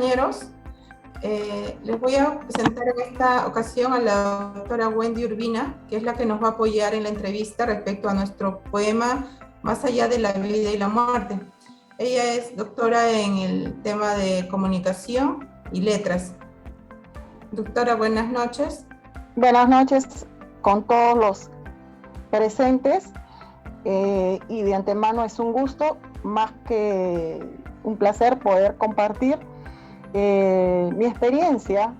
compañeros. Les voy a presentar en esta ocasión a la doctora Wendy Urbina, que es la que nos va a apoyar en la entrevista respecto a nuestro poema Más allá de la vida y la muerte. Ella es doctora en el tema de comunicación y letras. Doctora, buenas noches. Buenas noches con todos los presentes y de antemano es un gusto, más que un placer poder compartir mi experiencia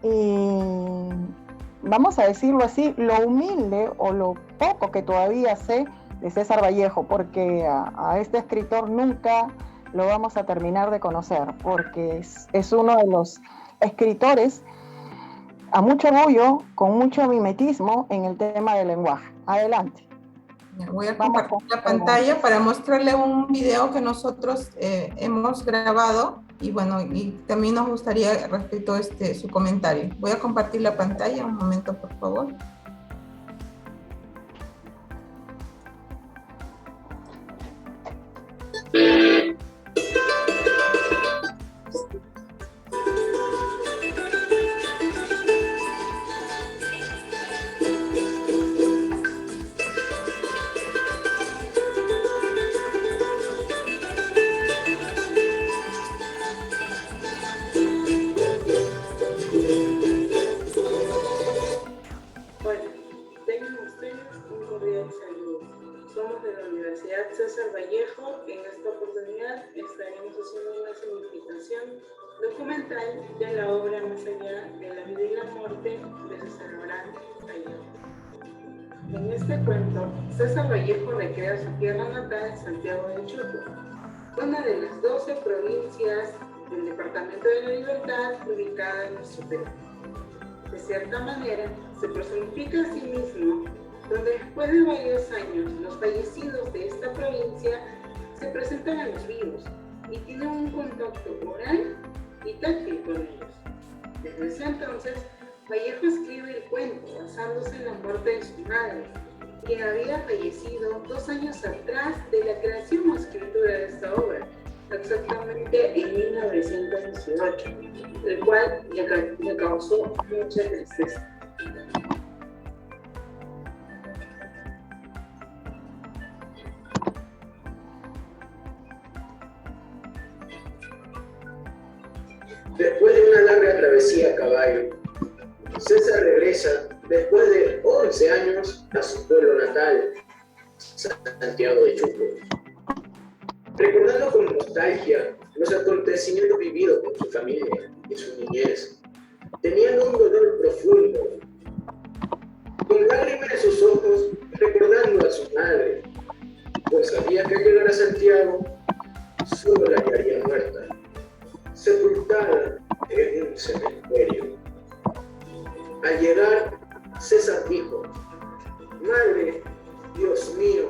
y, vamos a decirlo así, lo humilde o lo poco que todavía sé de César Vallejo, porque a este escritor nunca lo vamos a terminar de conocer, porque es uno de los escritores a mucho orgullo, con mucho mimetismo en el tema del lenguaje. Adelante. Voy a compartir la pantalla para mostrarle un video que nosotros hemos grabado y bueno, y también nos gustaría respecto a su comentario. Voy a compartir la pantalla, un momento por favor. César Vallejo. En esta oportunidad estaremos haciendo una significación documental de la obra Más allá de la vida y la muerte de César Abraham Vallejo. En este cuento, César Vallejo recrea su tierra natal, Santiago de Chuco, una de las 12 provincias del Departamento de la Libertad ubicada en nuestro Perú. De cierta manera, se personifica a sí mismo, donde después de varios años los fallecidos de esta provincia se presentan a los vivos y tienen un contacto oral y táctil con ellos. Desde ese entonces, Vallejo escribe el cuento basándose en la muerte de su madre, quien había fallecido 2 años atrás de la creación o escritura de esta obra, exactamente en 1918, el cual le causó mucha tristeza. Después de una larga travesía a caballo, César regresa después de 11 años a su pueblo natal, Santiago de Chuco. Recordando con nostalgia los acontecimientos vividos con su familia y su niñez, teniendo un dolor profundo, con lágrimas en sus ojos, recordando a su madre, pues sabía que al llegar a Santiago solo la hallaría muerta, sepultada en un cementerio. Al llegar, César dijo: «Madre, Dios mío,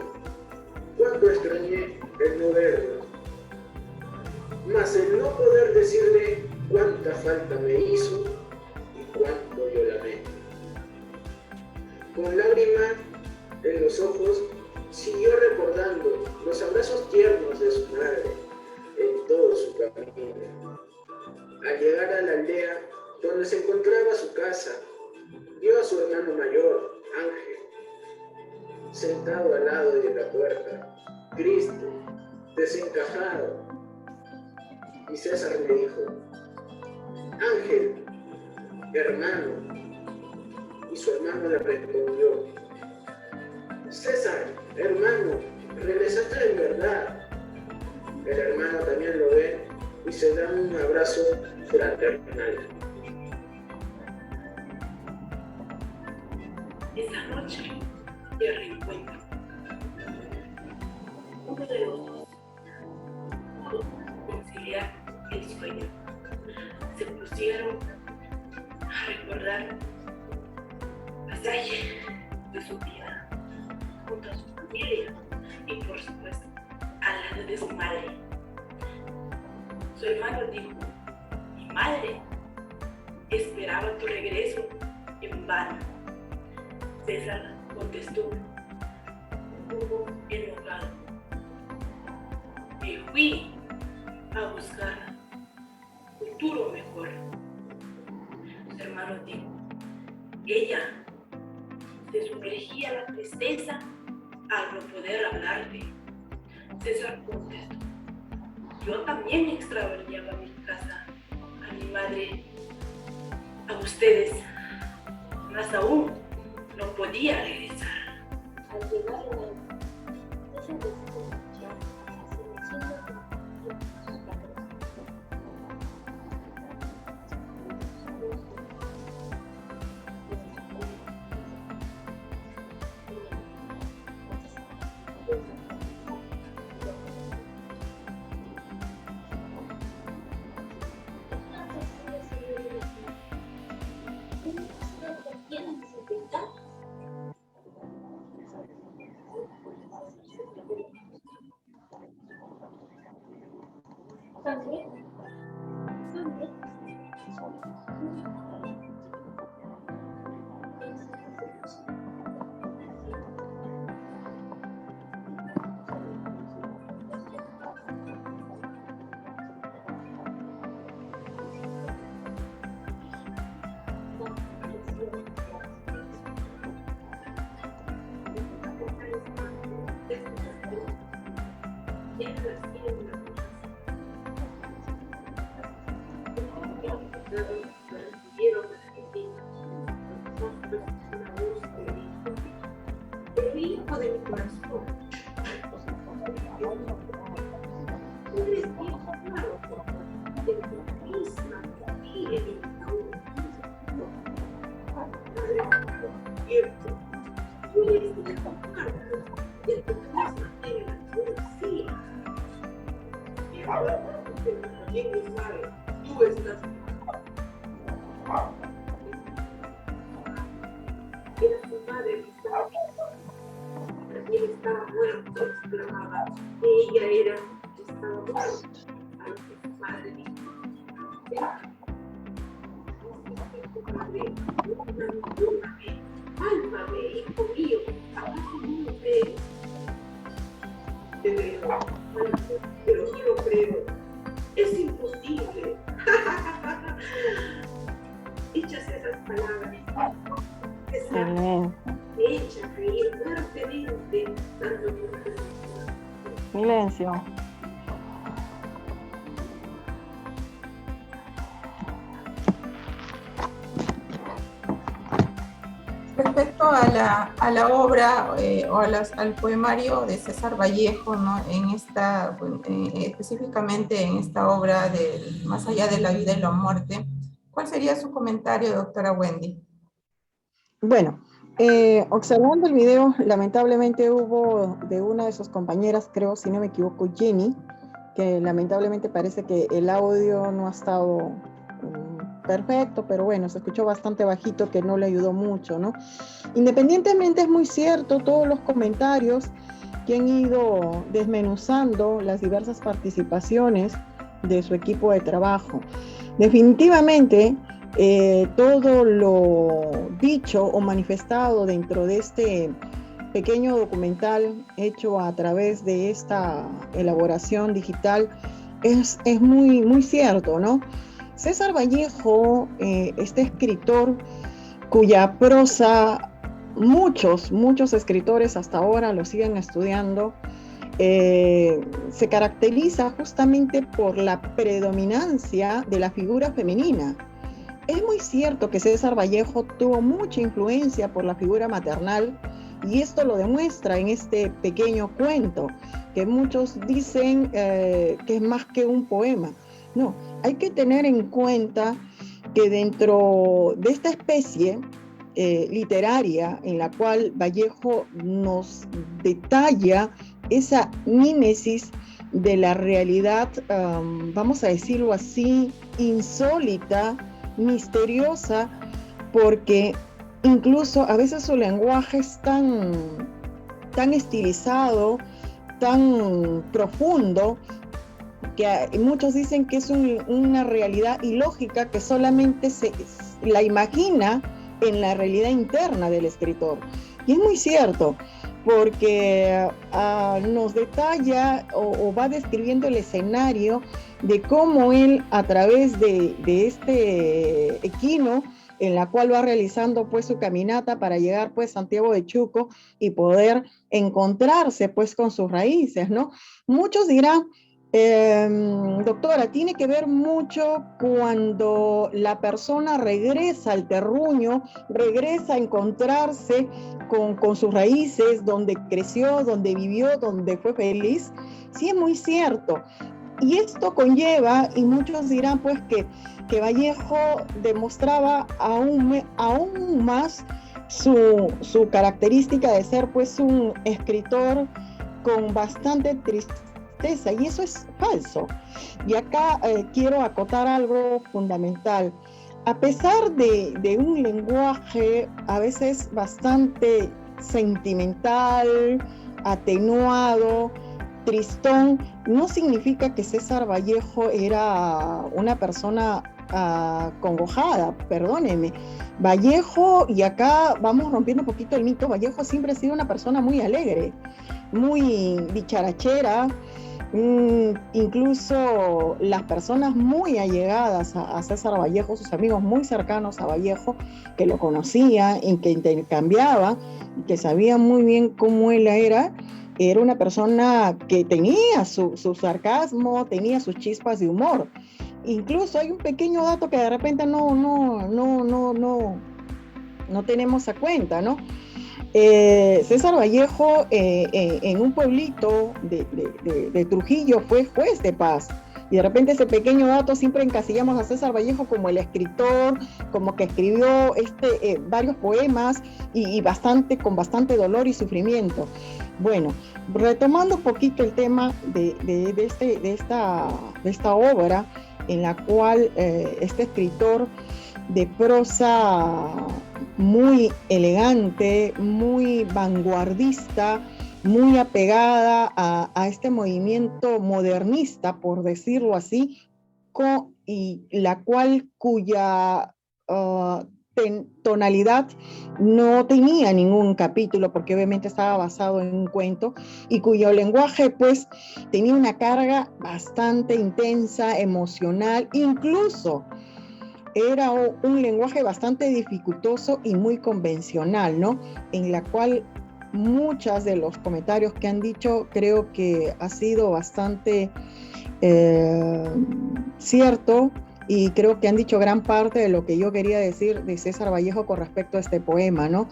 cuánto extrañé el no verlo». Mas el no poder decirle cuánta falta me hizo y cuánto yo la amé. Con lágrimas en los ojos, siguió recordando los abrazos tiernos de su madre en todo su camino. Al llegar a la aldea donde se encontraba su casa, vio a su hermano mayor, Ángel, sentado al lado de la puerta, triste, desencajado. Y César le dijo: «Ángel, hermano». Y su hermano le respondió: «César, hermano, regresaste en verdad». El hermano también lo ve y se dan un abrazo fraternal. Esa noche de reencuentro, uno de los dos pudo conciliar el sueño. Se pusieron a recordar pasajes de su vida junto a su familia y, por supuesto, al lado de su madre. Su hermano dijo: «Mi madre esperaba tu regreso en vano». César contestó, un poco enojado: «Me fui a buscar tu tristeza al no poder hablarte. César contestó: yo también extrañaba mi casa, a mi madre, a ustedes, más aún no podía regresar. Al llegar el año, ella decidió marchar hacia el vecino el hijo de mi corazón. Eres hijo amado de tu misma familia y Padre, cierto, tú eres hijo amado de tu misma familia, sí. Pero también lo sabes, tú estás era su madre que estaba también estaba muerto, exclamaba. Ella estaba muerta, a lo que su madre dijo. Álmame, hijo mío, ¿acaso no lo crees? Te veo, pero no lo creo. Es imposible. Dichas esas palabras, me echa a reír fuertemente, dando Silencio. Respecto a la obra o al poemario de César Vallejo, ¿no? Específicamente en esta obra de Más allá de la vida y la muerte, ¿cuál sería su comentario, doctora Wendy? Bueno, observando el video, lamentablemente hubo de una de sus compañeras, creo, si no me equivoco, Jenny, que lamentablemente parece que el audio no ha estado perfecto, pero bueno, se escuchó bastante bajito, que no le ayudó mucho, ¿no? Independientemente, es muy cierto todos los comentarios que han ido desmenuzando las diversas participaciones de su equipo de trabajo. Definitivamente, todo lo dicho o manifestado dentro de este pequeño documental hecho a través de esta elaboración digital es muy, muy cierto, ¿no? César Vallejo, este escritor cuya prosa muchos escritores hasta ahora lo siguen estudiando, se caracteriza justamente por la predominancia de la figura femenina. Es muy cierto que César Vallejo tuvo mucha influencia por la figura maternal, y esto lo demuestra en este pequeño cuento, que muchos dicen que es más que un poema. No, hay que tener en cuenta que dentro de esta especie literaria en la cual Vallejo nos detalla esa mímesis de la realidad, vamos a decirlo así, insólita, misteriosa, porque incluso a veces su lenguaje es tan estilizado, tan profundo, que muchos dicen que es una realidad ilógica que solamente se la imagina en la realidad interna del escritor. Y es muy cierto, porque nos detalla o va describiendo el escenario de cómo él, a través de este equino, en la cual va realizando pues su caminata para llegar pues a Santiago de Chuco y poder encontrarse pues con sus raíces, ¿no? Muchos dirán, doctora, tiene que ver mucho cuando la persona regresa al terruño, regresa a encontrarse con sus raíces, donde creció, donde vivió, donde fue feliz. Sí, es muy cierto. Y esto conlleva, y muchos dirán pues que Vallejo demostraba aún más su característica de ser pues un escritor con bastante tristeza, y eso es falso. Y acá quiero acotar algo fundamental. A pesar de un lenguaje a veces bastante sentimental, atenuado, tristón, no significa que César Vallejo era una persona congojada, perdónenme. Vallejo, y acá vamos rompiendo un poquito el mito, Vallejo siempre ha sido una persona muy alegre, muy dicharachera. Incluso las personas muy allegadas a César Vallejo, sus amigos muy cercanos a Vallejo, que lo conocían y que intercambiaban, y que sabían muy bien cómo él era una persona que tenía su sarcasmo, tenía sus chispas de humor. Incluso hay un pequeño dato que de repente no tenemos a cuenta, ¿no? César Vallejo en un pueblito de Trujillo fue juez de paz. Y de repente ese pequeño dato siempre encasillamos a César Vallejo como el escritor, como que escribió varios poemas y con bastante dolor y sufrimiento. Bueno, retomando un poquito el tema de esta obra, en la cual este escritor de prosa muy elegante, muy vanguardista, muy apegada a este movimiento modernista, por decirlo así, y la cuya tonalidad no tenía ningún capítulo, porque obviamente estaba basado en un cuento, y cuyo lenguaje pues tenía una carga bastante intensa, emocional, incluso era un lenguaje bastante dificultoso y muy convencional, ¿no? En la cual muchos de los comentarios que han dicho creo que ha sido bastante cierto, y creo que han dicho gran parte de lo que yo quería decir de César Vallejo con respecto a este poema, ¿no?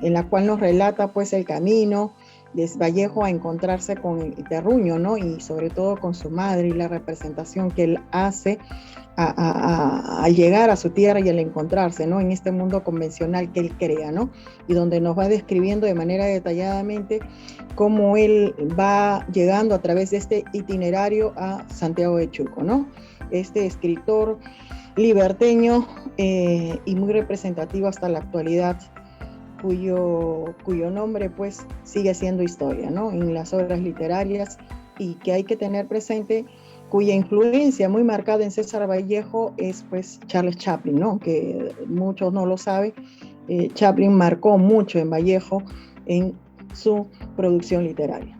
En la cual nos relata pues el camino de Vallejo a encontrarse con el terruño, ¿no? Y sobre todo con su madre, y la representación que él hace al llegar a su tierra y al encontrarse, ¿no? En este mundo convencional que él crea, ¿no? Y donde nos va describiendo de manera detalladamente cómo él va llegando a través de este itinerario a Santiago de Chuco, ¿no? Este escritor liberteño y muy representativo hasta la actualidad, cuyo nombre pues sigue siendo historia, ¿no? En las obras literarias, y que hay que tener presente, cuya influencia muy marcada en César Vallejo es pues Charles Chaplin, ¿no? Que muchos no lo saben, Chaplin marcó mucho en Vallejo en su producción literaria.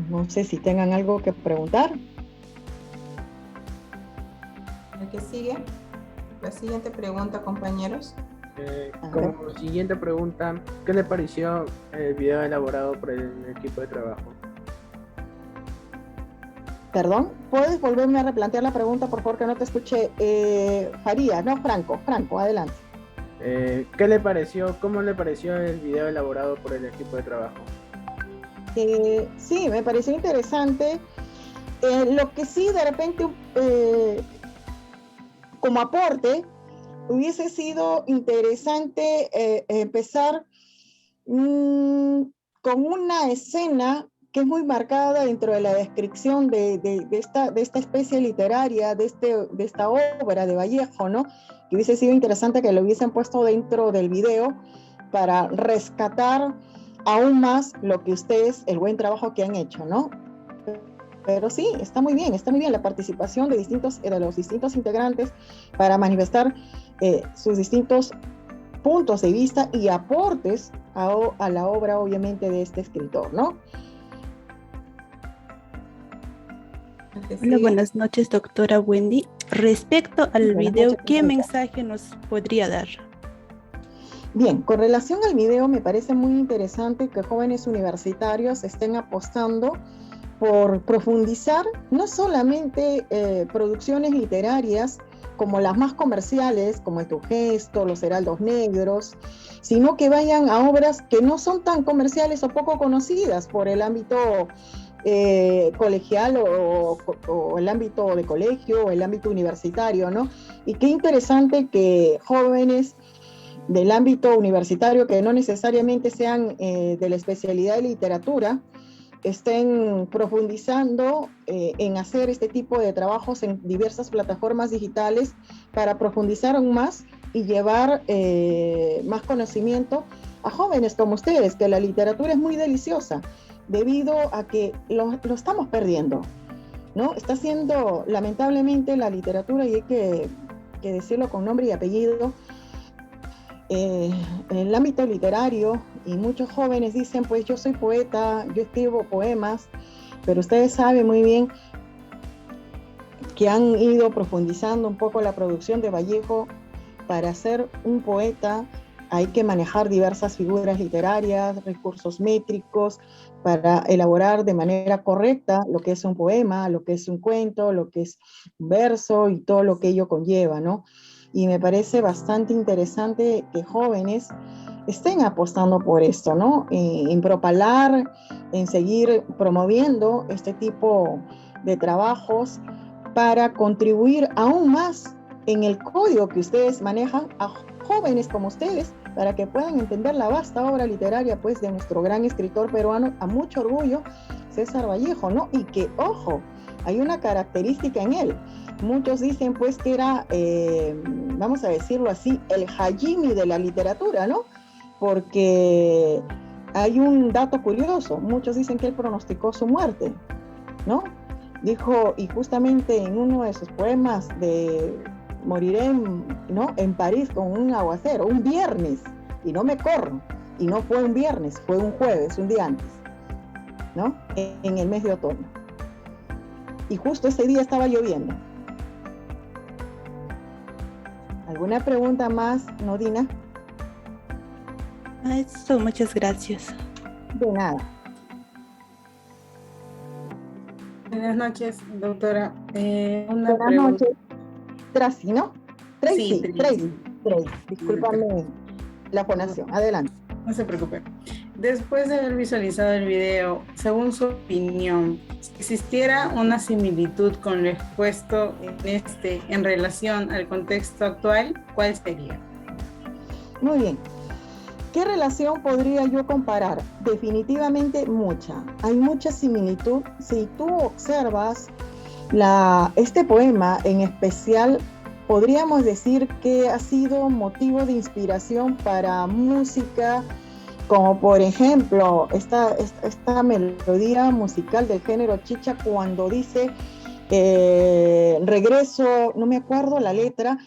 No sé si tengan algo que preguntar. El que sigue, la siguiente pregunta, compañeros. Como siguiente pregunta, ¿qué le pareció el video elaborado por el equipo de trabajo? Perdón, ¿puedes volverme a replantear la pregunta, por favor, que no te escuché? Faría, no, Franco, adelante. ¿Qué le pareció, cómo le pareció el video elaborado por el equipo de trabajo? Sí, me pareció interesante. Lo que sí, de repente, como aporte, hubiese sido interesante empezar con una escena que es muy marcada dentro de la descripción de esta especie literaria, de esta obra de Vallejo, ¿no? Que hubiese sido interesante que lo hubiesen puesto dentro del video para rescatar aún más lo que ustedes, el buen trabajo que han hecho, ¿no? Pero sí, está muy bien la participación de los distintos integrantes para manifestar sus distintos puntos de vista y aportes a la obra, obviamente, de este escritor, ¿no? Hola, buenas noches, doctora Wendy. Respecto al Buenas video, noches, ¿qué señorita. mensaje nos podría dar? Bien, con relación al video, me parece muy interesante que jóvenes universitarios estén apostando por profundizar no solamente producciones literarias como las más comerciales, como El Tu Gesto, Los Heraldos Negros, sino que vayan a obras que no son tan comerciales o poco conocidas por el ámbito colegial o el ámbito de colegio o el ámbito universitario, ¿no? Y qué interesante que jóvenes del ámbito universitario que no necesariamente sean de la especialidad de literatura, estén profundizando en hacer este tipo de trabajos en diversas plataformas digitales para profundizar aún más y llevar más conocimiento a jóvenes como ustedes, que la literatura es muy deliciosa, debido a que lo estamos perdiendo, ¿no? Está siendo, lamentablemente, la literatura, y hay que decirlo con nombre y apellido, en el ámbito literario, y muchos jóvenes dicen, pues yo soy poeta, yo escribo poemas, pero ustedes saben muy bien que han ido profundizando un poco la producción de Vallejo. Para ser un poeta hay que manejar diversas figuras literarias, recursos métricos, para elaborar de manera correcta lo que es un poema, lo que es un cuento, lo que es un verso y todo lo que ello conlleva, ¿no? Y me parece bastante interesante que jóvenes estén apostando por esto, ¿no? En propalar, en seguir promoviendo este tipo de trabajos para contribuir aún más en el código que ustedes manejan a jóvenes como ustedes, para que puedan entender la vasta obra literaria, pues, de nuestro gran escritor peruano, a mucho orgullo, César Vallejo, ¿no? Y que, ojo, hay una característica en él. Muchos dicen, pues, que era, vamos a decirlo así, el Hajimi de la literatura, ¿no? Porque hay un dato curioso. Muchos dicen que él pronosticó su muerte, ¿no? Dijo, y justamente en uno de sus poemas de moriré ¿no? en París con un aguacero, un viernes, y no me corro. Y no fue un viernes, fue un jueves, un día antes, ¿no? En el mes de otoño. Y justo ese día estaba lloviendo. ¿Alguna pregunta más, Nodina? Eso, muchas gracias. De nada. Buenas noches, doctora. Una Buenas pregunta. noches. Tracy, ¿no? Tracy, Sí, Tracy. Discúlpame la fonación. Adelante. No se preocupe. Después de haber visualizado el video, según su opinión, si existiera una similitud con lo expuesto en relación al contexto actual, ¿cuál sería? Muy bien. ¿Qué relación podría yo comparar? Definitivamente mucha. Hay mucha similitud. Si tú observas este poema en especial, podríamos decir que ha sido motivo de inspiración para música, como por ejemplo esta melodía musical del género chicha, cuando dice regreso, no me acuerdo la letra,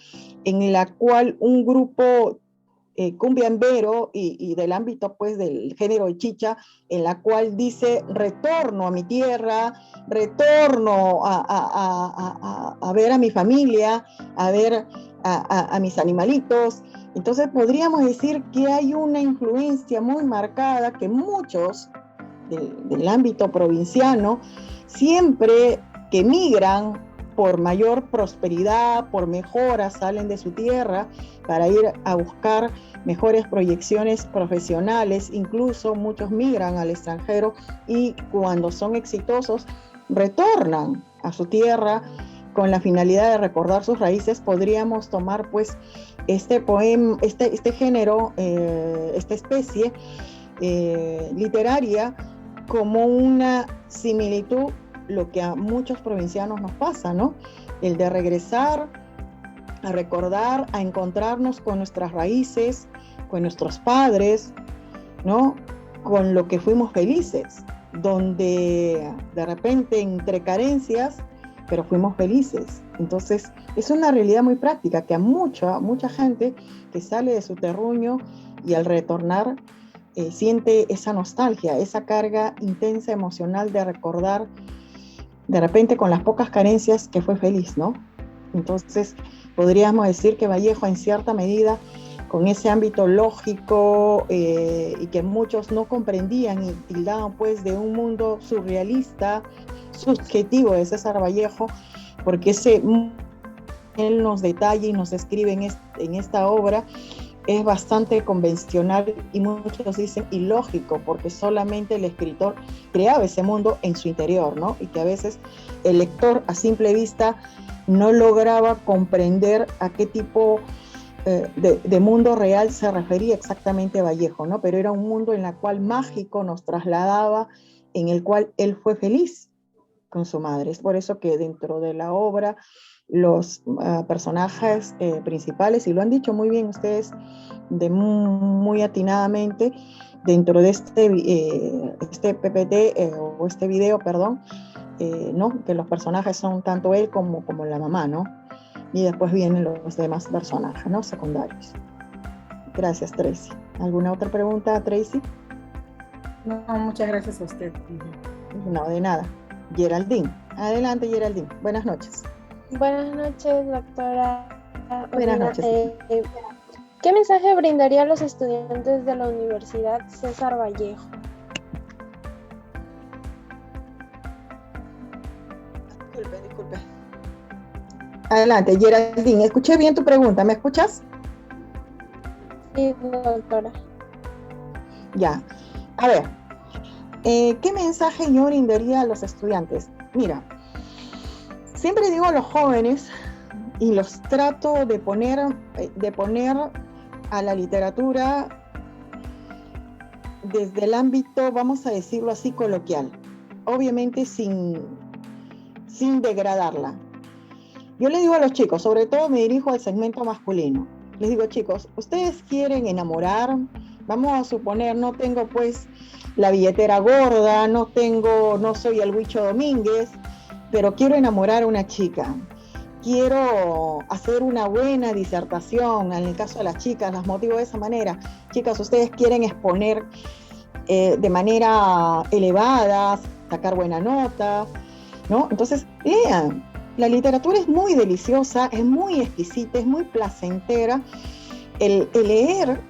en la cual un grupo cumbiambero y del ámbito pues del género chicha, en la cual dice retorno a mi tierra, retorno a ver a mi familia, a ver a mis animalitos. Entonces podríamos decir que hay una influencia muy marcada que muchos del ámbito provinciano, siempre que migran por mayor prosperidad, por mejoras, salen de su tierra para ir a buscar mejores proyecciones profesionales. Incluso muchos migran al extranjero y cuando son exitosos retornan a su tierra con la finalidad de recordar sus raíces. Podríamos tomar pues este poema, este género, esta especie literaria como una similitud, lo que a muchos provincianos nos pasa, ¿no? El de regresar a recordar, a encontrarnos con nuestras raíces, con nuestros padres, ¿no? Con lo que fuimos felices, donde de repente entre carencias, pero fuimos felices. Entonces es una realidad muy práctica que a mucha gente que sale de su terruño y al retornar siente esa nostalgia, esa carga intensa emocional de recordar de repente con las pocas carencias que fue feliz, ¿no? Entonces, podríamos decir que Vallejo, en cierta medida, con ese ámbito lógico y que muchos no comprendían y tildaban pues de un mundo surrealista, subjetivo de César Vallejo, porque él nos detalla y nos escribe en esta obra, es bastante convencional y muchos dicen ilógico, porque solamente el escritor creaba ese mundo en su interior, ¿no? Y que a veces el lector a simple vista no lograba comprender a qué tipo de mundo real se refería exactamente Vallejo, ¿no? Pero era un mundo en el cual mágico nos trasladaba, en el cual él fue feliz con su madre. Es por eso que dentro de la obra los personajes principales, y lo han dicho muy bien ustedes muy atinadamente, dentro de este PPT o este video, perdón, ¿no? Que los personajes son tanto él como la mamá, ¿no? Y después vienen los demás personajes, ¿no? Secundarios. Gracias, Tracy. ¿Alguna otra pregunta, Tracy? No, muchas gracias a usted. No, de nada. Geraldine. Adelante, Geraldine. Buenas noches. Buenas noches, doctora. Buenas noches. ¿Qué mensaje brindaría a los estudiantes de la Universidad César Vallejo? Disculpe. Adelante, Geraldine. Escuché bien tu pregunta. ¿Me escuchas? Sí, doctora. Ya. A ver, ¿qué mensaje yo brindaría a los estudiantes? Mira, siempre digo a los jóvenes y los trato de poner a la literatura desde el ámbito, vamos a decirlo así, coloquial, obviamente sin degradarla. Yo les digo a los chicos, sobre todo me dirijo al segmento masculino, les digo, chicos, ustedes quieren enamorar, vamos a suponer, no tengo pues la billetera gorda, no soy el Huicho Domínguez, pero quiero enamorar a una chica, quiero hacer una buena disertación, en el caso de las chicas, las motivo de esa manera. Chicas, ustedes quieren exponer de manera elevada, sacar buena nota, ¿no? Entonces, lean. La literatura es muy deliciosa, es muy exquisita, es muy placentera el leer,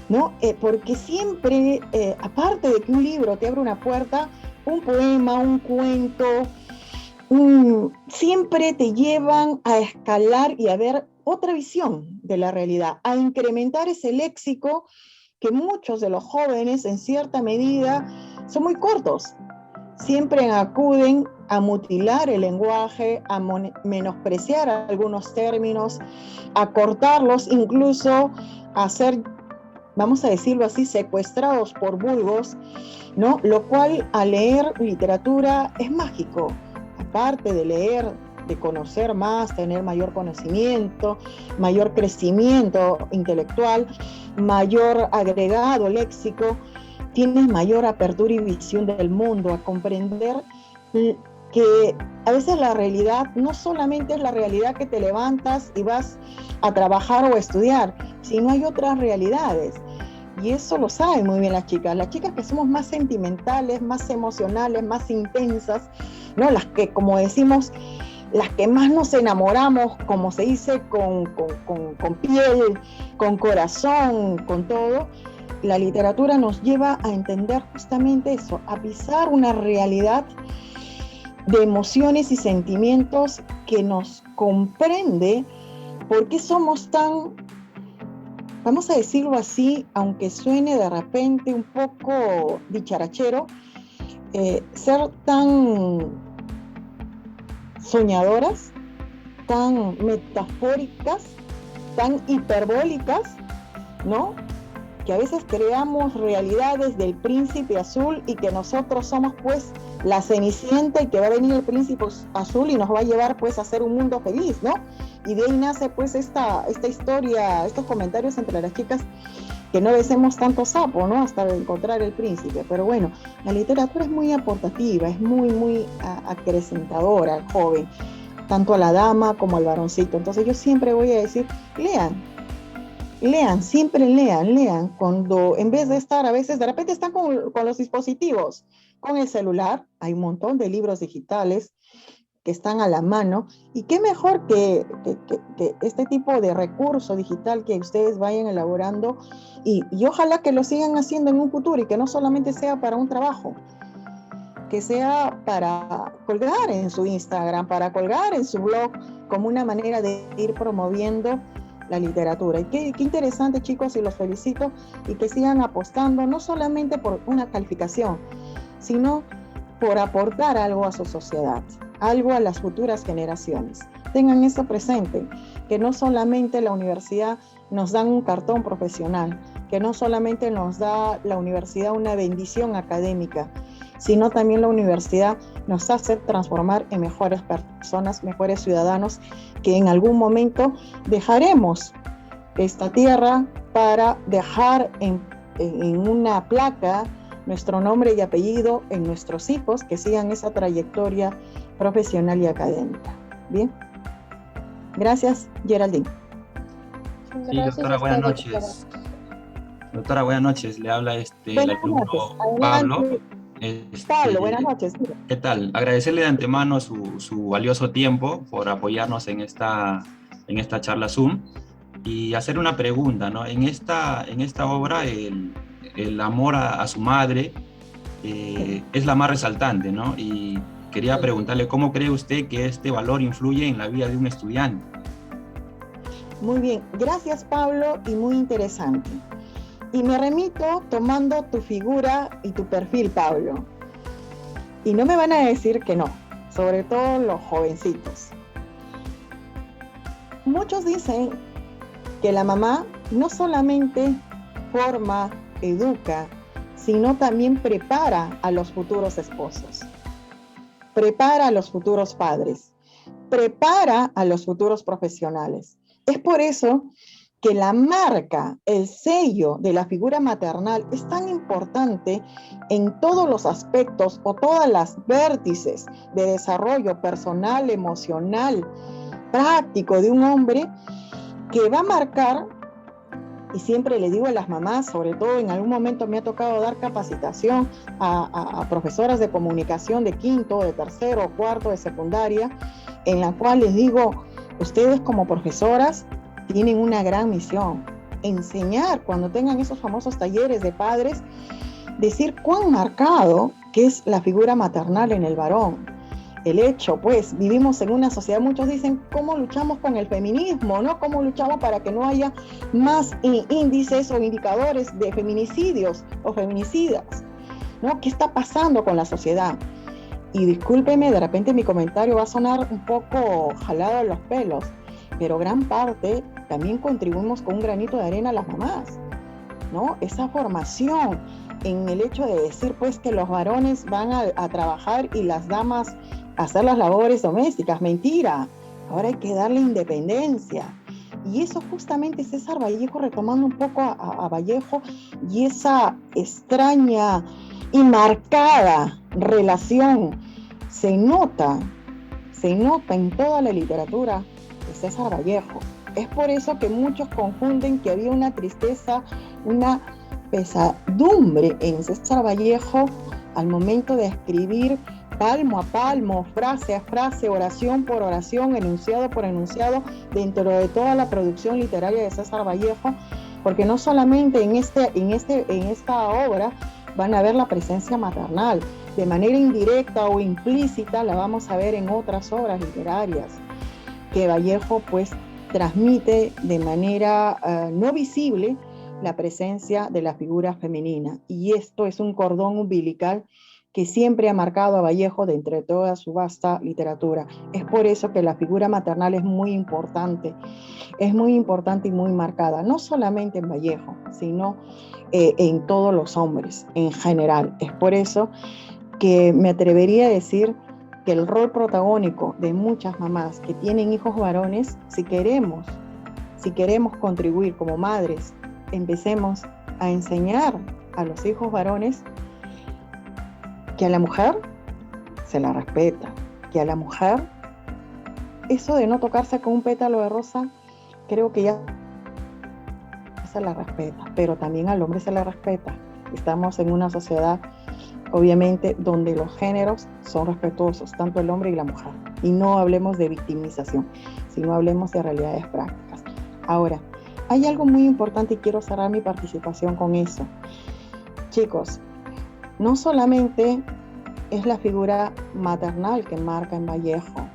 ¿no? Porque siempre, aparte de que un libro te abre una puerta, un poema, un cuento, siempre te llevan a escalar y a ver otra visión de la realidad, a incrementar ese léxico que muchos de los jóvenes en cierta medida son muy cortos. Siempre acuden a mutilar el lenguaje, a menospreciar algunos términos, a cortarlos, incluso a ser, vamos a decirlo así, secuestrados por vulgos, ¿no? Lo cual al leer literatura es mágico. Aparte de leer, de conocer más, tener mayor conocimiento, mayor crecimiento intelectual, mayor agregado léxico, tienes mayor apertura y visión del mundo, a comprender que a veces la realidad no solamente es la realidad que te levantas y vas a trabajar o a estudiar, sino hay otras realidades. Y eso lo saben muy bien las chicas que somos más sentimentales, más emocionales, más intensas, ¿no? Las que, como decimos, las que más nos enamoramos, como se dice, con piel, con corazón, con todo. La literatura nos lleva a entender justamente eso, a pisar una realidad de emociones y sentimientos que nos comprende por qué somos tan, vamos a decirlo así, aunque suene de repente un poco dicharachero, ser tan soñadoras, tan metafóricas, tan hiperbólicas, ¿no? Que a veces creamos realidades del príncipe azul y que nosotros somos pues la cenicienta y que va a venir el príncipe azul y nos va a llevar pues a hacer un mundo feliz, ¿no? Y de ahí nace pues esta historia, estos comentarios entre las chicas que no besemos tanto sapo, ¿no? Hasta encontrar el príncipe. Pero bueno, la literatura es muy aportativa, es muy acrecentadora al joven, tanto a la dama como al varoncito. Entonces yo siempre voy a decir, lean, siempre lean, cuando en vez de estar a veces, de repente están con los dispositivos, con el celular, hay un montón de libros digitales que están a la mano, y qué mejor que este tipo de recurso digital que ustedes vayan elaborando y ojalá que lo sigan haciendo en un futuro y que no solamente sea para un trabajo, que sea para colgar en su Instagram, para colgar en su blog, como una manera de ir promoviendo la literatura. Y qué interesante, chicos, y los felicito, y que sigan apostando no solamente por una calificación, sino por aportar algo a su sociedad, algo a las futuras generaciones. Tengan eso presente, que no solamente la universidad nos da un cartón profesional, que no solamente nos da la universidad una bendición académica, sino también la universidad nos hace transformar en mejores personas, mejores ciudadanos, que en algún momento dejaremos esta tierra para dejar en una placa nuestro nombre y apellido en nuestros hijos que sigan esa trayectoria profesional y académica. Bien. Gracias, Geraldine. Sí, doctora, buenas noches. Doctora, buenas noches. Le habla el alumno Pablo. Pablo, buenas noches. ¿Qué tal? Agradecerle de antemano su valioso tiempo por apoyarnos en esta charla Zoom y hacer una pregunta, ¿no? En esta obra, el amor a su madre es la más resaltante, ¿no? Y quería preguntarle, ¿cómo cree usted que este valor influye en la vida de un estudiante? Muy bien, gracias Pablo, y muy interesante. Y me remito tomando tu figura y tu perfil, Pablo. Y no me van a decir que no, sobre todo los jovencitos. Muchos dicen que la mamá no solamente forma, educa, sino también prepara a los futuros esposos, prepara a los futuros padres, prepara a los futuros profesionales. Es por eso que la marca, el sello de la figura maternal es tan importante en todos los aspectos o todas las vértices de desarrollo personal, emocional, práctico de un hombre, que va a marcar, y siempre le digo a las mamás, sobre todo en algún momento me ha tocado dar capacitación a profesoras de comunicación de quinto, de tercero, cuarto, de secundaria, en la cual les digo, ustedes como profesoras tienen una gran misión, enseñar cuando tengan esos famosos talleres de padres, decir cuán marcado que es la figura maternal en el varón. El hecho, pues, vivimos en una sociedad, muchos dicen, ¿cómo luchamos con el feminismo? ¿No? ¿Cómo luchamos para que no haya más índices o indicadores de feminicidios o feminicidas? ¿No? ¿Qué está pasando con la sociedad? Y discúlpeme, de repente mi comentario va a sonar un poco jalado de los pelos, pero gran parte también contribuimos con un granito de arena a las mamás, ¿no? Esa formación en el hecho de decir, pues, que los varones van a trabajar y las damas a hacer las labores domésticas. Mentira, ahora hay que darle independencia. Y eso justamente César Vallejo, retomando un poco a Vallejo, y esa extraña y marcada relación se nota en toda la literatura de César Vallejo. Es por eso que muchos confunden que había una tristeza, una pesadumbre en César Vallejo al momento de escribir palmo a palmo, frase a frase, oración por oración, enunciado por enunciado, dentro de toda la producción literaria de César Vallejo, porque no solamente en esta obra van a ver la presencia maternal, de manera indirecta o implícita la vamos a ver en otras obras literarias que Vallejo pues transmite de manera no visible la presencia de la figura femenina, y esto es un cordón umbilical que siempre ha marcado a Vallejo de entre toda su vasta literatura. Es por eso que la figura maternal es muy importante y muy marcada, no solamente en Vallejo, sino en todos los hombres en general. Es por eso que me atrevería a decir que el rol protagónico de muchas mamás que tienen hijos varones, si queremos contribuir como madres, empecemos a enseñar a los hijos varones que a la mujer se la respeta, que a la mujer eso de no tocarse con un pétalo de rosa, creo que ya se la respeta, pero también al hombre se la respeta. Estamos en una sociedad obviamente donde los géneros son respetuosos, tanto el hombre y la mujer. Y no hablemos de victimización, sino hablemos de realidades prácticas. Ahora, hay algo muy importante y quiero cerrar mi participación con eso. Chicos, no solamente es la figura maternal que marca en Vallejo,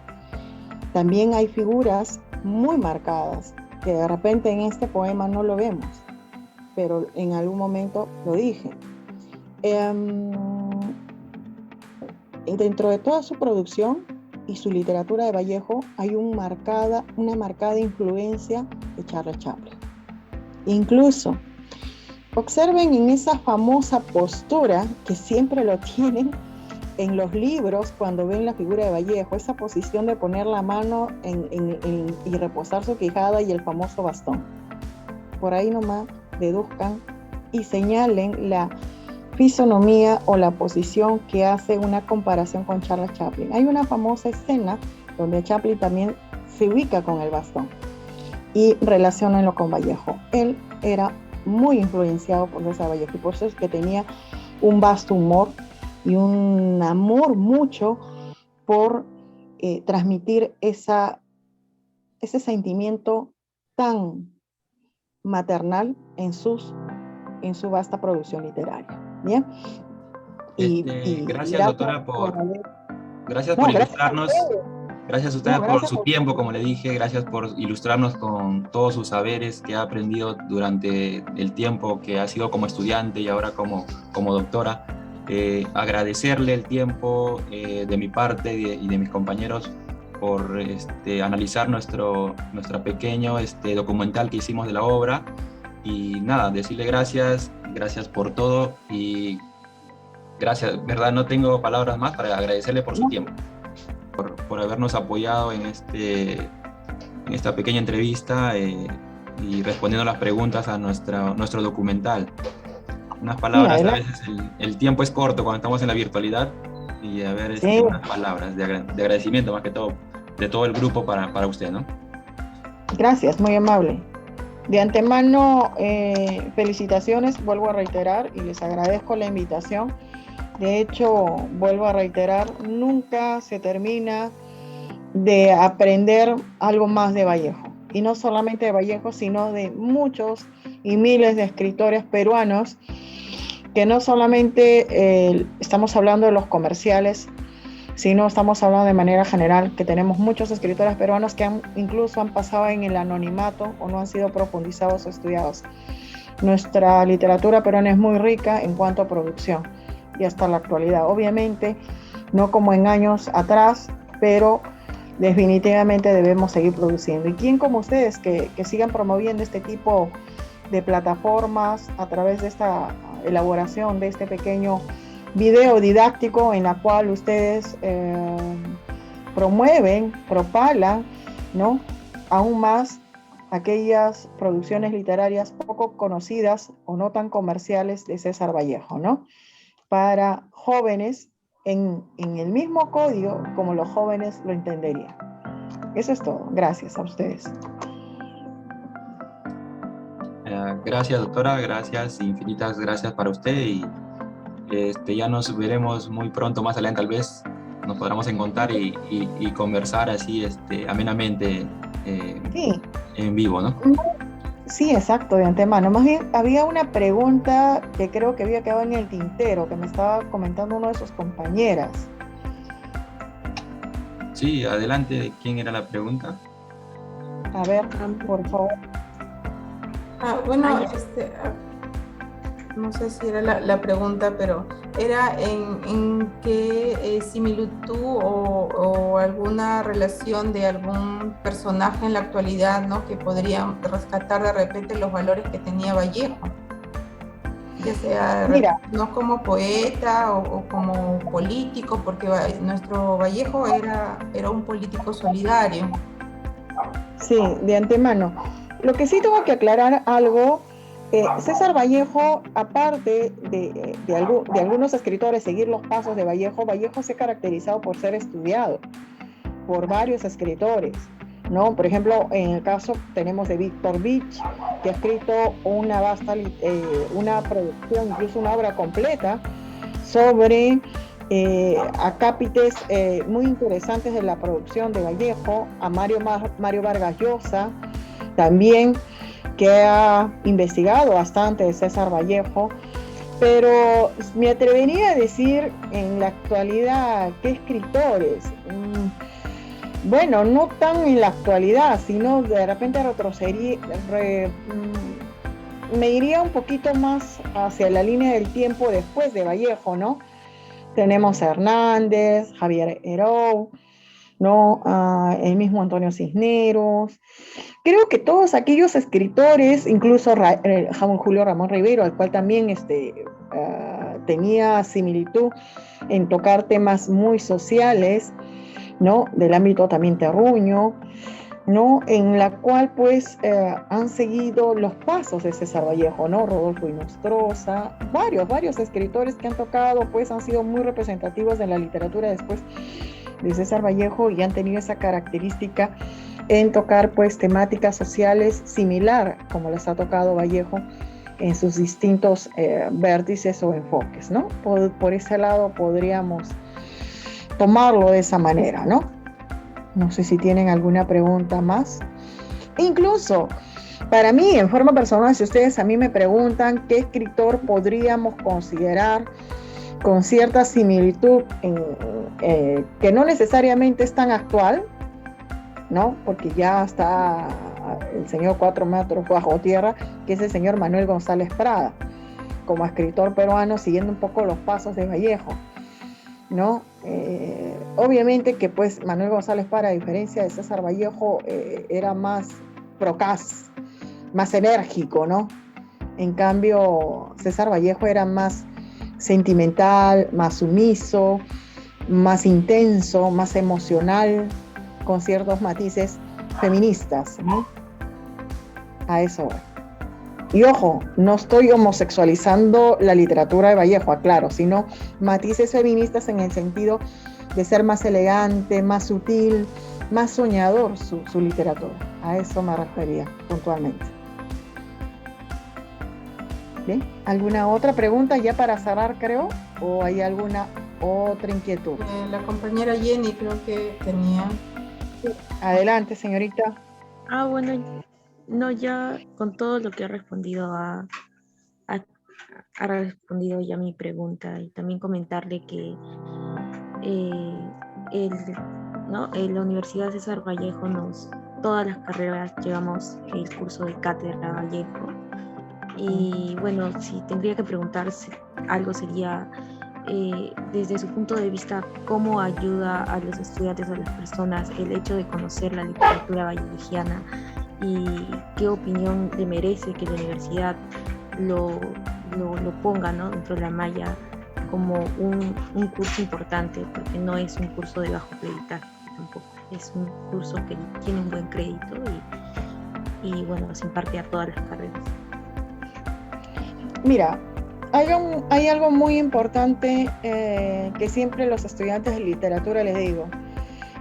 también hay figuras muy marcadas, que de repente en este poema no lo vemos, pero en algún momento lo dije. Dentro de toda su producción y su literatura de Vallejo hay una marcada influencia de Charles Chaplin. Incluso, observen en esa famosa postura que siempre lo tienen en los libros cuando ven la figura de Vallejo, esa posición de poner la mano y reposar su quijada y el famoso bastón. Por ahí nomás deduzcan y señalen la fisonomía o la posición que hace una comparación con Charles Chaplin. Hay una famosa escena donde Chaplin también se ubica con el bastón y relaciónenlo con Vallejo. Él era muy influenciado por César Vallejo y por eso es que tenía un vasto humor y un amor mucho por transmitir ese sentimiento tan maternal en su vasta producción literaria. ¿Bien? Gracias, doctora, gracias por ilustrarnos. Gracias a usted por su tiempo, como le dije. Gracias por ilustrarnos con todos sus saberes que ha aprendido durante el tiempo que ha sido como estudiante y ahora como doctora. Agradecerle el tiempo de mi parte y de mis compañeros por analizar nuestro pequeño documental que hicimos de la obra. Y nada, decirle gracias por todo y gracias, verdad, no tengo palabras más para agradecerle por su tiempo, por habernos apoyado en esta pequeña entrevista y respondiendo las preguntas a nuestro documental. Unas palabras, a veces el tiempo es corto cuando estamos en la virtualidad y a ver unas palabras de agradecimiento más que todo, de todo el grupo para usted, ¿no? Gracias, muy amable. De antemano, felicitaciones, vuelvo a reiterar y les agradezco la invitación. De hecho, vuelvo a reiterar, nunca se termina de aprender algo más de Vallejo. Y no solamente de Vallejo, sino de muchos y miles de escritores peruanos, que no solamente estamos hablando de los comerciales, sino estamos hablando de manera general, que tenemos muchos escritores peruanos que incluso han pasado en el anonimato o no han sido profundizados o estudiados. Nuestra literatura peruana es muy rica en cuanto a producción y hasta la actualidad. Obviamente, no como en años atrás, pero definitivamente debemos seguir produciendo. ¿Y quién como ustedes que sigan promoviendo este tipo de plataformas a través de esta elaboración de este pequeño video didáctico en la cual ustedes propalan, ¿no?, aún más aquellas producciones literarias poco conocidas o no tan comerciales de César Vallejo, ¿no?, para jóvenes en el mismo código como los jóvenes lo entenderían. Eso es todo. Gracias a ustedes. Gracias, doctora. Gracias, infinitas gracias para usted y ya nos veremos muy pronto, más adelante tal vez nos podremos encontrar y conversar así amenamente en vivo, ¿no? Sí, exacto, de antemano. Más bien, había una pregunta que creo que había quedado en el tintero, que me estaba comentando uno de sus compañeras. Sí, adelante. ¿Quién era la pregunta? A ver, por favor. Bueno, no sé si era la pregunta, pero era en qué similitud o alguna relación de algún personaje en la actualidad, ¿no?, que podría rescatar de repente los valores que tenía Vallejo, ya sea no como poeta o como político, porque nuestro Vallejo era un político solidario. Sí, de antemano. Lo que sí tengo que aclarar algo, César Vallejo, aparte de algunos escritores seguir los pasos de Vallejo, Vallejo se ha caracterizado por ser estudiado por varios escritores, ¿no? Por ejemplo, en el caso tenemos de Víctor Vich, que ha escrito una producción, incluso una obra completa, sobre acápites muy interesantes de la producción de Vallejo, a Mario Vargas Llosa, también, que ha investigado bastante de César Vallejo, pero me atrevería a decir en la actualidad qué escritores, bueno, no tan en la actualidad, sino de repente me iría un poquito más hacia la línea del tiempo después de Vallejo, ¿no? Tenemos a Hernández, Javier Heró, ¿no? El mismo Antonio Cisneros. Creo que todos aquellos escritores, incluso Julio Ramón Ribeiro, al cual también tenía similitud en tocar temas muy sociales, ¿no? Del ámbito también terruño, ¿no? En la cual pues han seguido los pasos de César Vallejo, ¿no? Rodolfo Inostroza, varios escritores que han tocado, pues han sido muy representativos de la literatura después de César Vallejo y han tenido esa característica en tocar pues temáticas sociales similar como las ha tocado Vallejo en sus distintos vértices o enfoques, ¿no? Por ese lado podríamos tomarlo de esa manera, ¿no? No sé si tienen alguna pregunta más. Incluso, para mí, en forma personal, si ustedes a mí me preguntan qué escritor podríamos considerar con cierta similitud, que no necesariamente es tan actual, ¿no? Porque ya está el señor 4 metros bajo tierra, que es el señor Manuel González Prada, como escritor peruano, siguiendo un poco los pasos de Vallejo, ¿no? Obviamente que pues Manuel González Prada, a diferencia de César Vallejo, era más procaz, más enérgico, ¿no? En cambio, César Vallejo era más sentimental, más sumiso, más intenso, más emocional, con ciertos matices feministas, ¿no? A eso voy. Y ojo, no estoy homosexualizando la literatura de Vallejo, aclaro, sino matices feministas en el sentido de ser más elegante, más sutil, más soñador su literatura. A eso me refería puntualmente. ¿Bien? ¿Alguna otra pregunta ya para cerrar, creo? ¿O hay alguna otra inquietud? La compañera Jenny creo que tenía. Adelante, señorita. Bueno, no, ya con todo lo que ha respondido ha respondido ya mi pregunta, y también comentarle que en la Universidad César Vallejo todas las carreras llevamos el curso de cátedra Vallejo, y bueno, si tendría que preguntarse algo sería desde su punto de vista, ¿cómo ayuda a los estudiantes, a las personas, el hecho de conocer la literatura vallejiana, y qué opinión le merece que la universidad lo ponga, ¿no?, dentro de la malla como un curso importante, porque no es un curso de bajo creditaje tampoco, es un curso que tiene un buen crédito y bueno, se imparte a todas las carreras? Mira, hay algo muy importante que siempre los estudiantes de literatura les digo.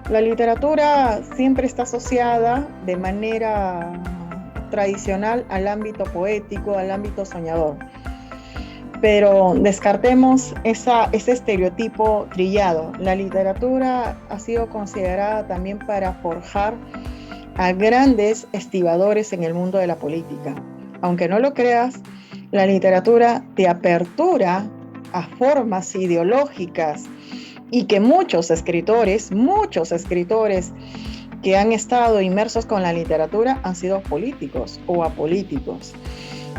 La literatura siempre está asociada de manera tradicional al ámbito poético, al ámbito soñador. Pero descartemos ese estereotipo trillado. La literatura ha sido considerada también para forjar a grandes estibadores en el mundo de la política. Aunque no lo creas, la literatura te apertura a formas ideológicas, y que muchos escritores que han estado inmersos con la literatura han sido políticos o apolíticos.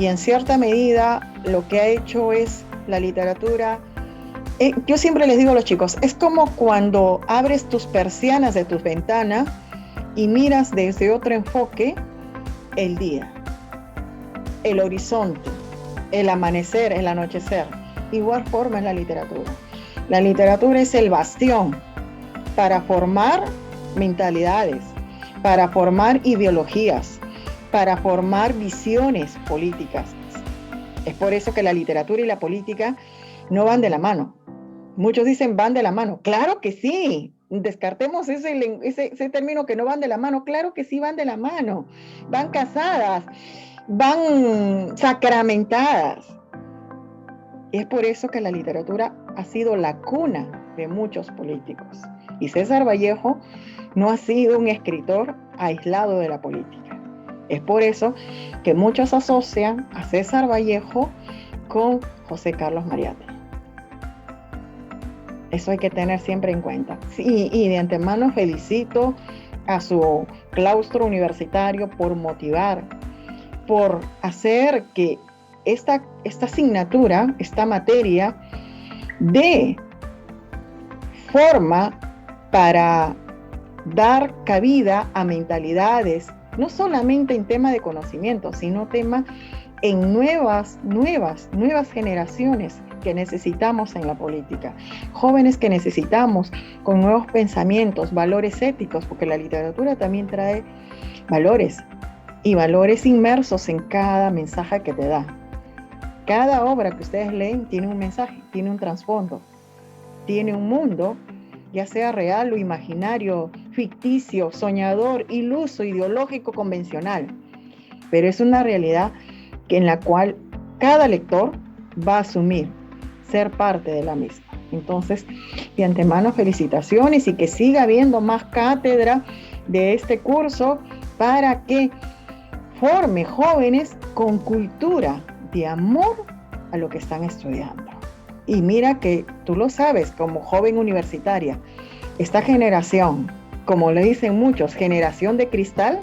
Y en cierta medida lo que ha hecho es la literatura, yo siempre les digo a los chicos, es como cuando abres tus persianas de tus ventanas y miras desde otro enfoque el día, el horizonte, el amanecer, el anochecer. Igual forma es la literatura. La literatura es el bastión para formar mentalidades, para formar ideologías, para formar visiones políticas. Es por eso que la literatura y la política no van de la mano. Muchos dicen van de la mano. Claro que sí. Descartemos ese término que no van de la mano. Claro que sí van de la mano. Van casadas, van sacramentadas. Es por eso que la literatura ha sido la cuna de muchos políticos. Y César Vallejo no ha sido un escritor aislado de la política. Es por eso que muchos asocian a César Vallejo con José Carlos Mariátegui. Eso hay que tener siempre en cuenta. Sí, y de antemano felicito a su claustro universitario por motivar, por hacer que esta asignatura, esta materia, dé forma para dar cabida a mentalidades, no solamente en tema de conocimiento, sino tema en nuevas generaciones que necesitamos en la política, jóvenes que necesitamos con nuevos pensamientos, valores éticos, porque la literatura también trae valores, y valores inmersos en cada mensaje que te da. Cada obra que ustedes leen tiene un mensaje, tiene un trasfondo, tiene un mundo, ya sea real o imaginario, ficticio, soñador, iluso, ideológico, convencional, pero es una realidad en la cual cada lector va a asumir ser parte de la misma. Entonces, de antemano, felicitaciones, y que siga habiendo más cátedra de este curso para que forme jóvenes con cultura de amor a lo que están estudiando. Y mira que tú lo sabes, como joven universitaria, esta generación, como le dicen muchos, generación de cristal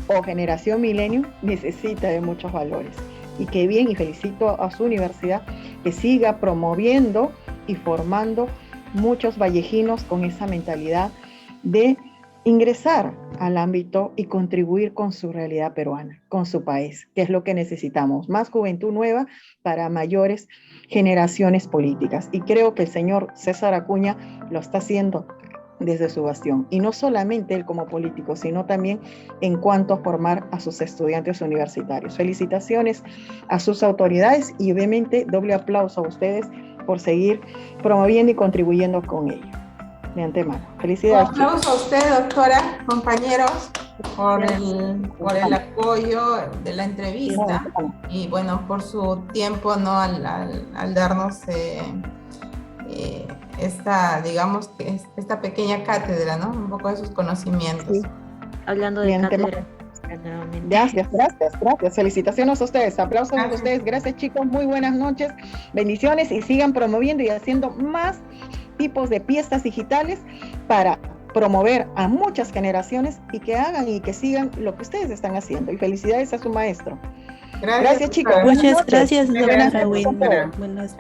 o generación milenio, necesita de muchos valores. Y qué bien, y felicito a su universidad que siga promoviendo y formando muchos vallejinos con esa mentalidad de ingresar al ámbito y contribuir con su realidad peruana, con su país, que es lo que necesitamos, más juventud nueva para mayores generaciones políticas. Y creo que el señor César Acuña lo está haciendo desde su bastión, y no solamente él como político, sino también en cuanto a formar a sus estudiantes universitarios. Felicitaciones a sus autoridades y obviamente doble aplauso a ustedes por seguir promoviendo y contribuyendo con ello. De antemano. Felicidades. Un aplauso a usted, doctora, compañeros, por el apoyo de la entrevista y bueno, por su tiempo, ¿no? al darnos esta pequeña cátedra, ¿no? Un poco de sus conocimientos. Sí. Hablando de cátedra. Gracias. Felicitaciones a ustedes, aplausos a ustedes. Gracias, chicos, muy buenas noches, bendiciones, y sigan promoviendo y haciendo más tipos de piezas digitales para promover a muchas generaciones y que hagan y que sigan lo que ustedes están haciendo. Y felicidades a su maestro. Gracias, chicos. Muchas gracias, doctora doctora. Buenas.